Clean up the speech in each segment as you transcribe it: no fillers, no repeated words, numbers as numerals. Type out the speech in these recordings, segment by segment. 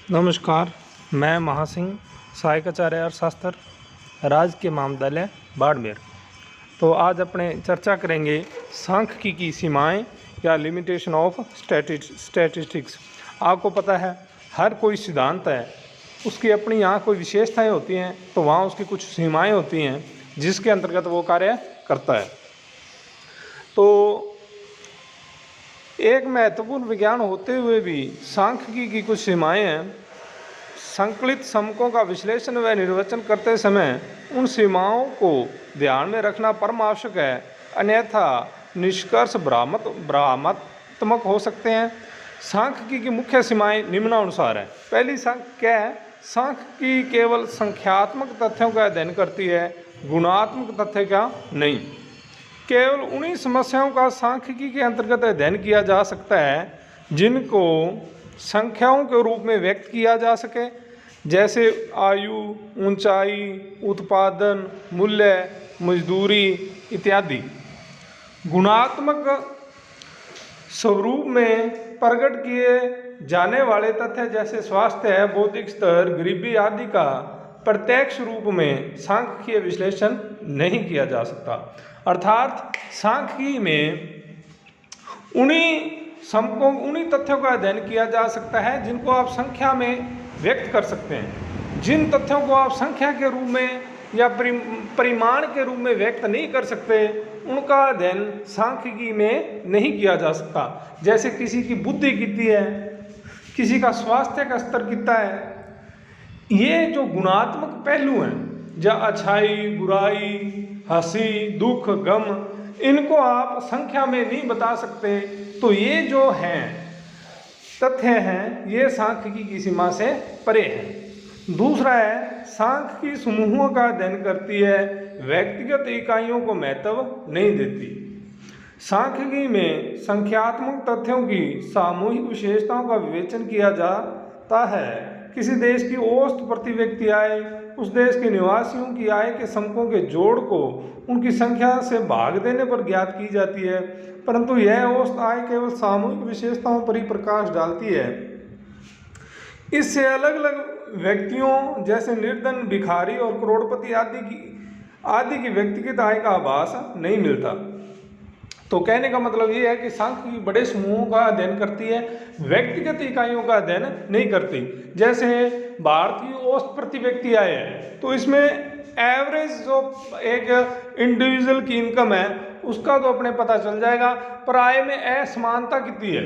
नमस्कार। मैं महासिंह, सहायक आचार्य अर्थशास्त्र, राजकीय महाविद्यालय बाड़मेर। तो आज अपने चर्चा करेंगे सांख्यिकी की सीमाएं या लिमिटेशन ऑफ स्टैटिस्टिक्स। आपको पता है हर कोई सिद्धांत है, उसकी अपनी यहाँ कोई विशेषताएं होती हैं, तो वहाँ उसकी कुछ सीमाएं होती हैं जिसके अंतर्गत वो कार्य करता है। तो एक महत्वपूर्ण विज्ञान होते हुए भी सांख्यिकी की कुछ सीमाएं हैं। संकलित समकों का विश्लेषण व निर्वचन करते समय उन सीमाओं को ध्यान में रखना परम आवश्यक है, अन्यथा निष्कर्ष भ्रामक हो सकते हैं। सांख्यिकी की मुख्य सीमाएं निम्नानुसार हैं। पहली क्या है? सांख्यिकी केवल संख्यात्मक तथ्यों का अध्ययन करती है, गुणात्मक तथ्य का नहीं। केवल उन्हीं समस्याओं का सांख्यिकी के अंतर्गत अध्ययन किया जा सकता है जिनको संख्याओं के रूप में व्यक्त किया जा सके, जैसे आयु, ऊंचाई, उत्पादन, मूल्य, मजदूरी इत्यादि। गुणात्मक स्वरूप में प्रकट किए जाने वाले तथ्य जैसे स्वास्थ्य है, बौद्धिक स्तर, गरीबी आदि का प्रत्यक्ष रूप में सांख्यिकीय विश्लेषण नहीं किया जा सकता। अर्थात सांख्यिकी में उन्हीं तथ्यों का अध्ययन किया जा सकता है जिनको आप संख्या में व्यक्त कर सकते हैं। जिन तथ्यों को आप संख्या के रूप में या परिमाण के रूप में व्यक्त नहीं कर सकते, उनका अध्ययन सांख्यिकी में नहीं किया जा सकता। जैसे किसी की बुद्धि कितनी है, किसी का स्वास्थ्य का स्तर कितना है, ये जो गुणात्मक पहलू हैं, जहाँ अच्छाई, बुराई, हंसी, दुख, गम, इनको आप संख्या में नहीं बता सकते। तो ये जो हैं तथ्य हैं, ये सांख्यिकी की सीमा से परे हैं। दूसरा है, सांख्यिकी समूहों का अध्ययन करती है, व्यक्तिगत इकाइयों को महत्व नहीं देती। सांख्यिकी में संख्यात्मक तथ्यों की सामूहिक विशेषताओं का विवेचन किया जाता है। किसी देश की औसत प्रति व्यक्ति आय उस देश के निवासियों की आय के समकों के जोड़ को उनकी संख्या से भाग देने पर ज्ञात की जाती है, परंतु यह औसत आय केवल सामूहिक विशेषताओं पर ही प्रकाश डालती है। इससे अलग अलग व्यक्तियों जैसे निर्धन, भिखारी और करोड़पति आदि की व्यक्तिगत आय का आभास नहीं मिलता। तो कहने का मतलब ये है कि सांख्यिकी बड़े समूहों का अध्ययन करती है, व्यक्तिगत इकाइयों का अध्ययन नहीं करती। जैसे भारतीय औसत प्रति व्यक्ति आय है, तो इसमें एवरेज जो एक इंडिविजुअल की इनकम है उसका तो अपने पता चल जाएगा, पर आय में असमानता कितनी है,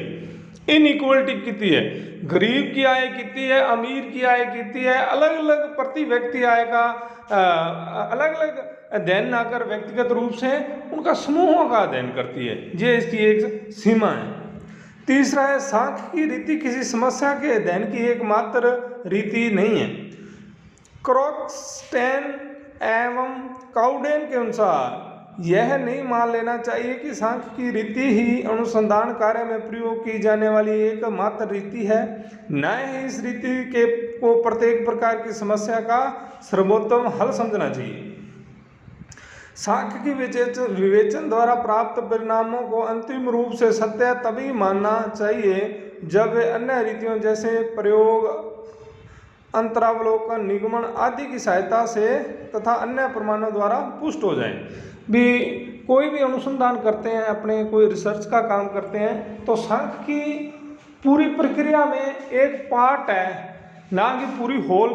इनइक्वलिटी कितनी है, गरीब की आय कितनी है, अमीर की आय कितनी है, अलग अलग प्रति व्यक्ति आय का अलग अलग अध्ययन ना कर व्यक्तिगत रूप से उनका समूहों का अध्ययन करती है। ये इसकी एक सीमा है। तीसरा है, सांख्यिकी रीति किसी समस्या के अध्ययन की एकमात्र रीति नहीं है। क्रॉक्सटेन एवं काउडेन के अनुसार यह नहीं मान लेना चाहिए कि सांख्यिकी रीति ही अनुसंधान कार्य में प्रयोग की जाने वाली एकमात्र रीति है। न ही इस रीति को प्रत्येक प्रकार की समस्या का सर्वोत्तम हल समझना चाहिए। सांख्यिकी विवेचन द्वारा प्राप्त परिणामों को अंतिम रूप से सत्य तभी मानना चाहिए जब वे अन्य रीतियों जैसे प्रयोग, अंतरावलोकन, निगमन आदि की सहायता से तथा अन्य प्रमाणों द्वारा पुष्ट हो जाएं। कोई भी अनुसंधान करते हैं, अपने कोई रिसर्च का काम करते हैं, तो सांख्यिकी पूरी प्रक्रिया में एक पार्ट है, ना कि पूरी होल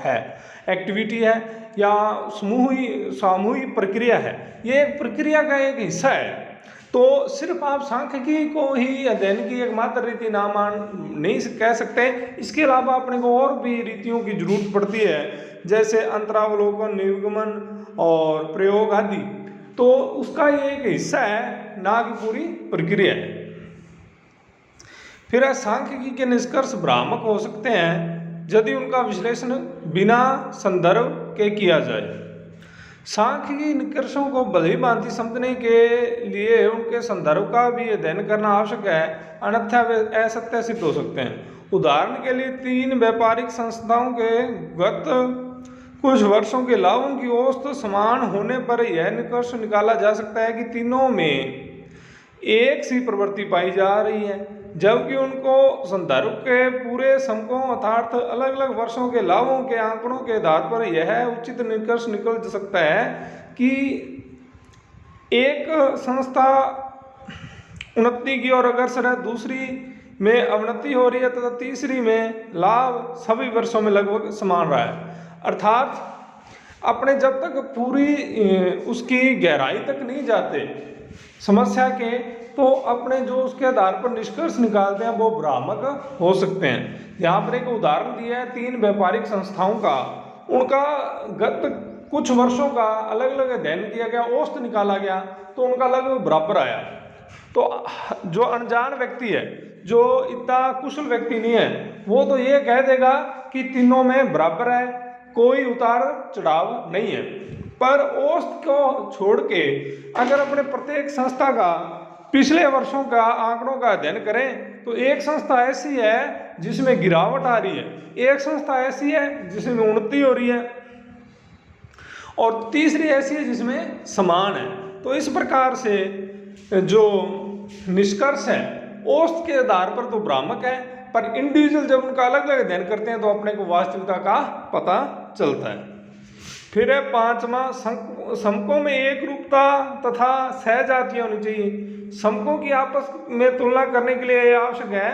है, एक्टिविटी है या सामूहिक प्रक्रिया है। ये एक प्रक्रिया का एक हिस्सा है। तो सिर्फ आप सांख्यिकी को ही अध्ययन की एकमात्र रीति नहीं कह सकते। इसके अलावा अपने को और भी रीतियों की जरूरत पड़ती है, जैसे अंतरावलोकन, निगमन और प्रयोग आदि। तो उसका ये एक हिस्सा है, ना कि पूरी प्रक्रिया है। फिर सांख्यिकी के निष्कर्ष भ्रामक हो सकते हैं यदि उनका विश्लेषण बिना संदर्भ के किया जाए। सांख्यिकी निष्कर्षों को भली भांति समझने के लिए उनके संदर्भ का भी अध्ययन करना आवश्यक है, अन्यथा वे असत्य सिद्ध हो सकते हैं। उदाहरण के लिए 3 व्यापारिक संस्थाओं के गत कुछ वर्षों के लाभों की औसत समान होने पर यह निष्कर्ष निकाला जा सकता है कि तीनों में एक सी प्रवृत्ति पाई जा रही है। जबकि उनको संदर्भ के पूरे समकों अर्थात अलग अलग वर्षों के लाभों के आंकड़ों के आधार पर यह उचित निष्कर्ष निकल सकता है कि एक संस्था उन्नति की ओर अग्रसर है, दूसरी में अवनति हो रही है तथा तीसरी में लाभ सभी वर्षों में लगभग समान रहा है। अर्थात अपने जब तक पूरी उसकी गहराई तक नहीं जाते समस्या के, तो अपने जो उसके आधार पर निष्कर्ष निकालते हैं वो भ्रामक हो सकते हैं। यहाँ पर एक उदाहरण दिया है 3 व्यापारिक संस्थाओं का, उनका गत कुछ वर्षों का अलग अलग अध्ययन किया गया, औसत निकाला गया तो उनका लगभग बराबर आया। तो जो अनजान व्यक्ति है, जो इतना कुशल व्यक्ति नहीं है, वो तो ये कह देगा कि तीनों में बराबर है, कोई उतार चढ़ाव नहीं है। पर औसत को छोड़ के अगर अपने प्रत्येक संस्था का पिछले वर्षों का आंकड़ों का अध्ययन करें तो एक संस्था ऐसी है जिसमें गिरावट आ रही है, एक संस्था ऐसी है जिसमें उन्नति हो रही है और तीसरी ऐसी है जिसमें समान है। तो इस प्रकार से जो निष्कर्ष है औसत के आधार पर तो भ्रामक है, पर इंडिविजुअल जब उनका अलग अलग अध्ययन करते हैं तो अपने को वास्तविकता का पता चलता है। फिर है 5वां, समकों में एक रूपता तथा सहजातीय होनी चाहिए। समकों की आपस में तुलना करने के लिए आवश्यक है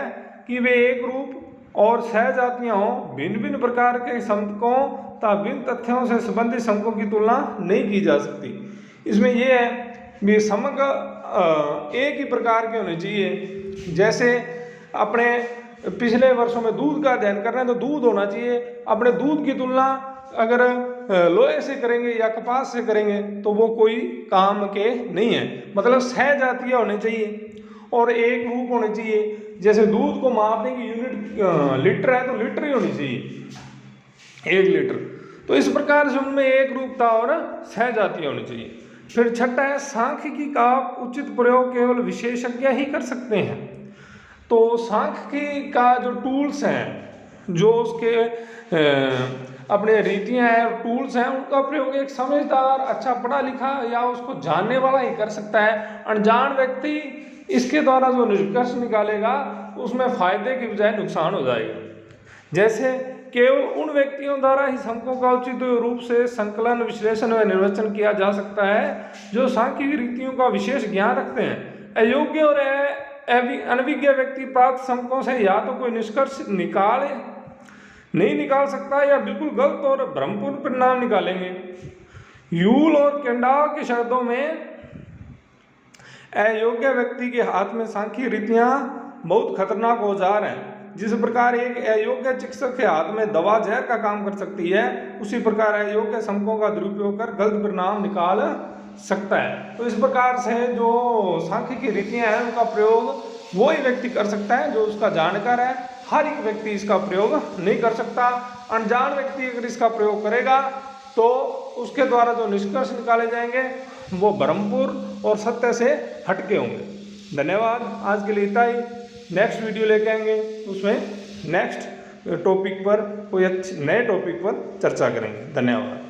कि वे एक रूप और सहजातीय हों। भिन्न भिन्न प्रकार के समकों तथा भिन्न तथ्यों से संबंधित समकों की तुलना नहीं की जा सकती। इसमें यह है कि समक एक ही प्रकार के होने चाहिए। जैसे अपने पिछले वर्षों में दूध का अध्ययन कर रहे हैं तो दूध होना चाहिए। अपने दूध की तुलना अगर लोहे से करेंगे या कपास से करेंगे तो वो कोई काम के नहीं है। मतलब सहजातीय होने चाहिए और एक रूप होने चाहिए। जैसे दूध को मापने की यूनिट लीटर है तो लीटर ही होनी चाहिए, 1 लीटर। तो इस प्रकार से उनमें एक रूपता और सहजातीय होनी चाहिए। फिर छठा है, सांख्यिकी का उचित प्रयोग केवल विशेषज्ञ ही कर सकते हैं। तो सांख्यिकी का जो टूल्स हैं, जो उसके अपने रीतियाँ हैं और टूल्स हैं, उनका प्रयोग एक समझदार, अच्छा पढ़ा लिखा या उसको जानने वाला ही कर सकता है। अनजान व्यक्ति इसके द्वारा जो निष्कर्ष निकालेगा उसमें फायदे की बजाय नुकसान हो जाएगा। जैसे केवल उन व्यक्तियों द्वारा ही समकों का उचित रूप से संकलन, विश्लेषण व निर्वचन किया जा सकता है जो सांख्यिकी रीतियों का विशेष ज्ञान रखते हैं। अयोग्य और अनभिज्ञ व्यक्ति प्राप्त समकों से या तो कोई निष्कर्ष नहीं निकाल सकता या बिल्कुल गलत और भ्रमपूर्ण परिणाम निकालेंगे। यूल और केंडाव के शब्दों में अयोग्य व्यक्ति के हाथ में सांख्यिकी रीतियां बहुत खतरनाक औजार हैं। जिस प्रकार एक अयोग्य चिकित्सक के हाथ में दवा जहर का काम कर सकती है, उसी प्रकार अयोग्य समकों का दुरुपयोग कर गलत परिणाम निकाल सकता है। तो इस प्रकार से जो सांख्यिकी रीतियां हैं उनका प्रयोग वो ही व्यक्ति कर सकता है जो उसका जानकार है। हर एक व्यक्ति इसका प्रयोग नहीं कर सकता। अनजान व्यक्ति अगर इसका प्रयोग करेगा तो उसके द्वारा जो निष्कर्ष निकाले जाएंगे वो भ्रमपूर्ण और सत्य से हटके होंगे। धन्यवाद। आज के लिए इतना ही। नेक्स्ट वीडियो लेके आएंगे, उसमें नेक्स्ट टॉपिक पर कोई अच्छे नए टॉपिक पर चर्चा करेंगे। धन्यवाद।